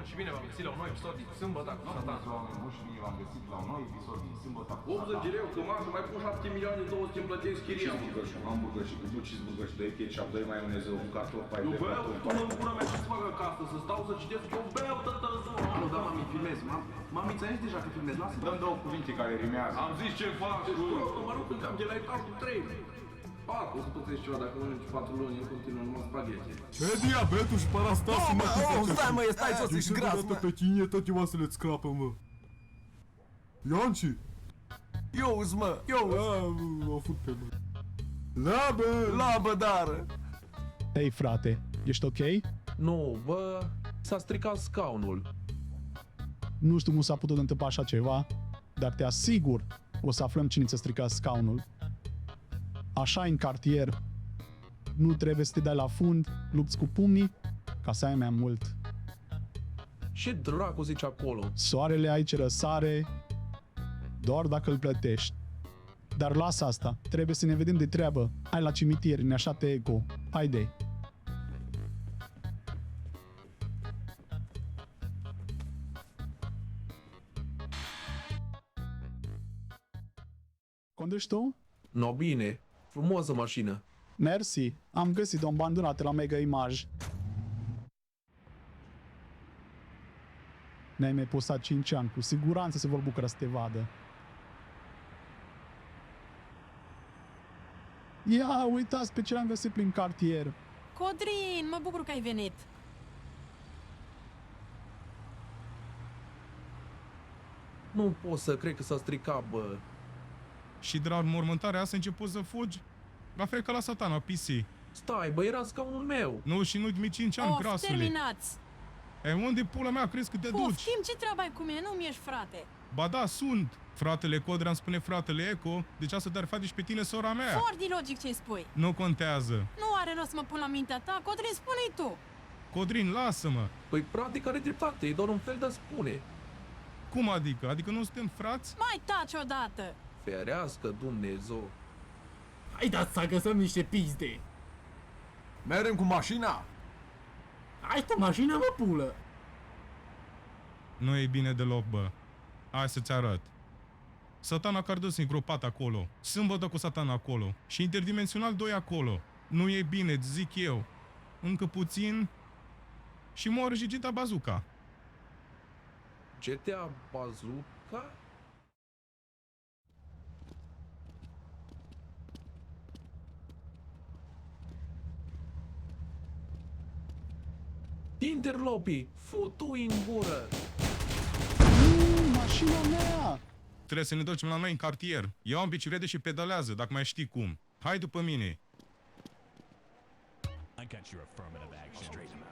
Și bine v-am găsit la un nou episod din sâmbătă cu Satan. Oameni buni și bine v-am găsit la un nou episod din sâmbătă cu 80 de lei, că mașă, mai pun 7 milioane 200 îmi plătesc chiria. cheeseburger și un hamburger și cu 2 cheeseburger și 2 ketchup, 2 maioneză, un cartof, pai Eu de beau, cartof. tu mă în gura mea ce-ți fac acasă, să stau să citesc, eu beau tătă ziua. Nu, da, mami, filmez. Mami, ți-ai zis deja că filmez, lasă. Dăm două cuvinte care rimează. Am zis ce fac, mă rog când am de la etajul 3. 4, o să plătești ceva dacă mănânci 4 luni în continuu numai spaghete. Ce diabetul și parastasul, mă? Stai, mă, stai jos, ești gras, mă. Pe tine, toate oasele-ți scrapă, mă. Ionci! Eu-s, mă, eu-s. O fut pe mă. Labă! Labă, dară. Hei, frate, ești ok? Nu, bă, s-a stricat scaunul. Nu știu cum s-a putut întâmpla așa ceva, dar te asigur o să aflăm cine ți-a stricat scaunul. Așa în cartier. Nu trebuie să te dai la fund, lupți cu pumnii, ca să ai mai mult. Ce dracu zici acolo? Soarele aici răsare doar dacă îl plătești. Dar lasă asta, trebuie să ne vedem de treabă. Hai la cimitir, ne așteaptă Eco. Haide! Conduci tu? No, bine, frumoasă mașină. Mersi, am găsit-o abandonată la Mega Image. Ne-ai mai postat 5 ani, cu siguranță se vor bucura să te vadă. Ia, uitați pe ce l-am găsit prin cartier. Codrin, mă bucur că ai venit. Nu pot să cred că s-a stricat, bă. Și de la mormântarea asta început să fugi? La fel ca la Satana, PC. Stai, bă, era scaunul meu. Nu, și nu-ți mi 5 ani, Of, grasule. terminați! E, unde pula mea crezi că te duci? Poftim, ce treabă ai cu mine? Nu-mi ești frate. Ba da, sunt. Fratele Codrea îmi spune fratele Eco, deci asta te-ar face și pe tine sora mea. Foarte logic ce spui. Nu contează. Nu are rost să mă pun la mintea ta, Codrin, spune-i tu. Codrin, lasă-mă. Păi, practic are dreptate, e doar un fel de spune. Cum adică? Adică nu suntem frați? Mai taci odată. Ferească Dumnezeu. Hai dați să găsăm niște pizde. Merem cu mașina. Hai cu mașina, mă, pulă. Nu e bine deloc, bă. Hai să-ți arăt. Satana Cardus e gropat acolo. Sâmbătă cu Satana acolo. Și interdimensional 2 acolo. Nu e bine, îți zic eu. Încă puțin și mor Gigita Bazooka. GTA Bazooka? Interlopii, futu în gură! Mașina mea! Trebuie să ne ducem la noi în cartier. Ia un bicicletă și pedalează, dacă mai știi cum. Hai după mine. I got your affirmative action. Straight him out.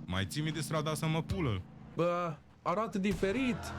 Mai ții-mi de strada asta, mă pulă. Bă, arată diferit.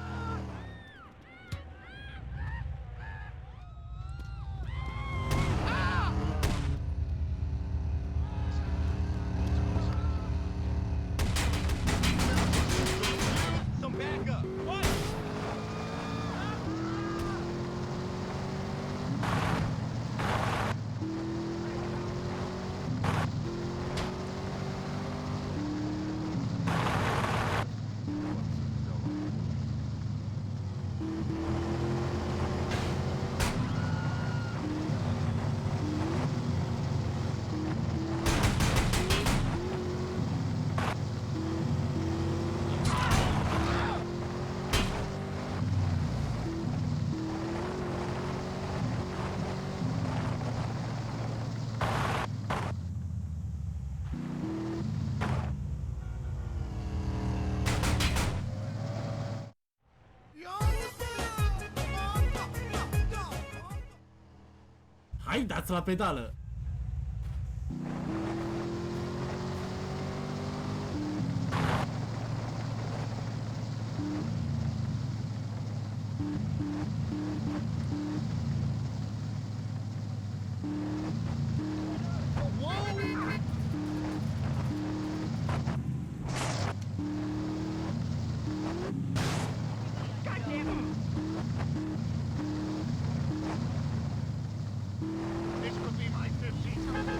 Hai dați la pedală. This could be my 15th.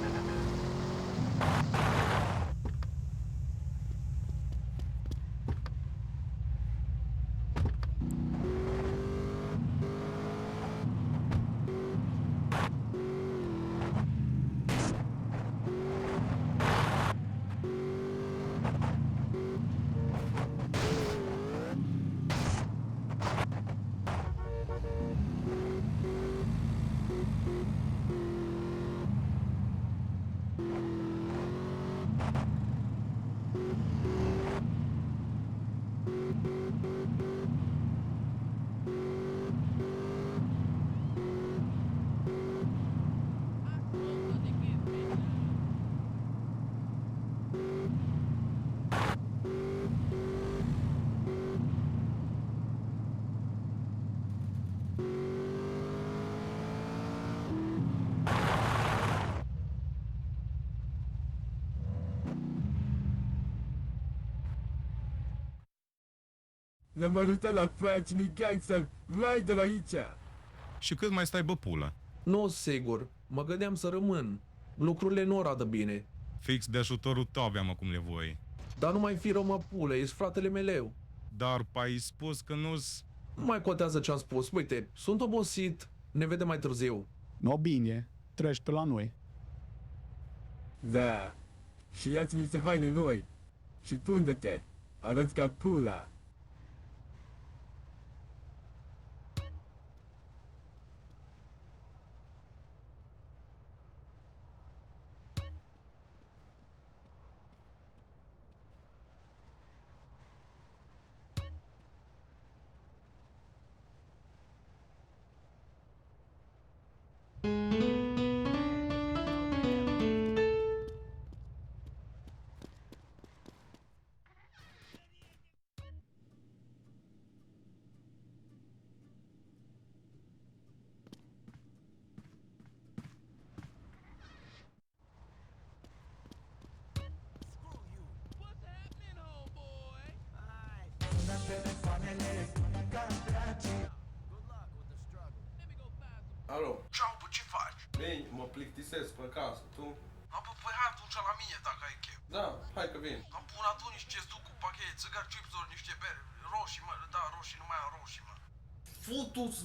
Ne-am ajutat la fracii gangster, vai de la aici. Și cât mai stai, bă, pulă? Nu, sigur. Mă gândeam să rămân. Lucrurile nu arată bine. Fix de ajutorul tău aveam acum nevoie. Dar nu mai fi rău, mă, pule, ești fratele meu. Dar ai spus că nu-s... Nu mai contează ce am spus. Uite, sunt obosit. Ne vedem mai târziu. No bine, treci pe la noi. Da. Și ia-ți niște haine noi. Și tunde-te. Arăți ca pula. Alo. Ceau, bă, ce faci? Vin, mă plictisesc pe casă, tu? Am bă, păi hai atunci la mine dacă ai chef. Da, hai că vin. Am pun atunci ce-ți duc cu pachete, țigari, chipsuri, niște bere, roșii, mă, da, roșii, nu mai am roșii, mă. Futu-ți